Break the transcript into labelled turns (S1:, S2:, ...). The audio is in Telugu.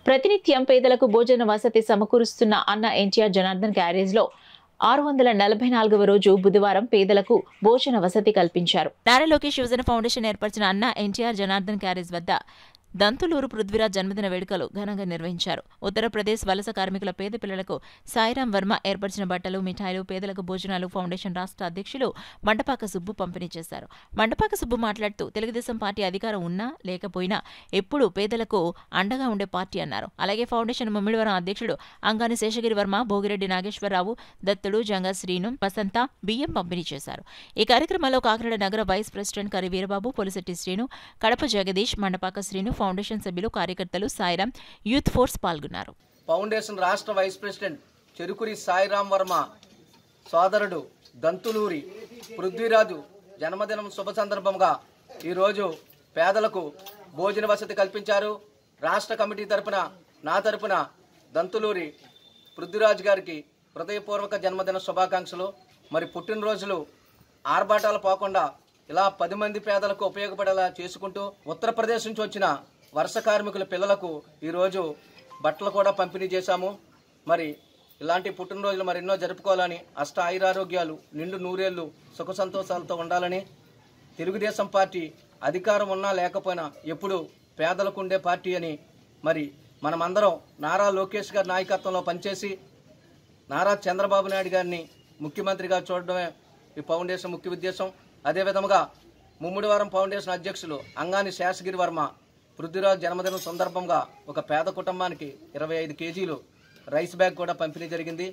S1: ప్రతినిత్యం పేదలకు భోజన వసతి సమకూరుస్తున్న అన్న ఎన్టీఆర్ జనార్దన్ గ్యారేజ్ లో 644వ రోజు బుధవారం పేదలకు భోజన వసతి కల్పించారు. నారా లోకేష్ యువజన ఫౌండేషన్ ఏర్పరిచిన అన్న ఎన్టీఆర్ జనార్దన్ గ్యారేజ్ వద్ద దంతులూరు పృథ్వీరాజ్ జన్మదిన వేడుకలు ఘనంగా నిర్వహించారు. ఉత్తరప్రదేశ్ వలస కార్మికుల పేద పిల్లలకు సాయిరాం వర్మ ఏర్పరిచిన బట్టలు, మిఠాయిలు, పేదలకు భోజనాలు ఫౌండేషన్ రాష్ట్ర అధ్యక్షులు మండపాక సుబ్బు పంపిణీ చేశారు. మండపాక సుబ్బు మాట్లాడుతూ తెలుగుదేశం పార్టీ అధికారం ఉన్నా లేకపోయినా ఎప్పుడూ పేదలకు అండగా ఉండే పార్టీ అన్నారు. అలాగే ఫౌండేషన్ ముమ్మిడివరం అధ్యక్షుడు అంగాని శేషగిరి వర్మ, భోగిరెడ్డి నాగేశ్వరరావు, దత్తుడు, జంగా శ్రీను, వసంత బియ్యం పంపిణీ చేశారు. ఈ కార్యక్రమంలో కాకినాడ నగర వైస్ ప్రెసిడెంట్ కరి వీరబాబు, పొలిశెట్టి శ్రీను, కడప జగదీష్, మండపాక శ్రీను, ఫౌండేషన్ సభ్యులు, కార్యకర్తలు, సాయిరాం యూత్ ఫోర్స్ పాల్గొన్నారు.
S2: ఫౌండేషన్ రాష్ట్ర వైస్ ప్రెసిడెంట్ చెరుకురి సాయిరాం వర్మ సోదరుడు దంతులూరి పృథ్వీరాజు జన్మదినం శుభ సందర్భంగా ఈరోజు పేదలకు భోజన వసతి కల్పించారు. రాష్ట్ర కమిటీ తరపున నా తరపున దంతులూరి పృథ్వీరాజు గారికి హృదయపూర్వక జన్మదిన శుభాకాంక్షలు. మరి పుట్టినరోజులు ఆర్భాటాలు పోకుండా ఇలా 10 మంది పేదలకు ఉపయోగపడేలా చేసుకుంటూ ఉత్తరప్రదేశ్ నుంచి వచ్చిన వలస కార్మికుల పిల్లలకు ఈరోజు బట్టలు కూడా పంపిణీ చేశాము. మరి ఇలాంటి పుట్టినరోజులు మరెన్నో జరుపుకోవాలని, అష్ట ఆయురారోగ్యాలు, నిండు నూరేళ్లు సుఖ సంతోషాలతో ఉండాలని, తెలుగుదేశం పార్టీ అధికారం ఉన్నా లేకపోయినా ఎప్పుడు పేదలకు ఉండే పార్టీ అని మరి మనమందరం నారా లోకేష్ గారి నాయకత్వంలో పనిచేసి నారా చంద్రబాబు నాయుడు గారిని ముఖ్యమంత్రిగా చూడడమే ఈ ఫౌండేషన్ ముఖ్య ఉద్దేశం. అదేవిధంగా ముమ్మిడివరం ఫౌండేషన్ అధ్యక్షులు అంగాని శేషగిరి వర్మ పృథ్వీరాజ్ జన్మదినం సందర్భంగా ఒక పేద కుటుంబానికి 25 కేజీలు రైస్ బ్యాగ్ కూడా పంపిణీ జరిగింది.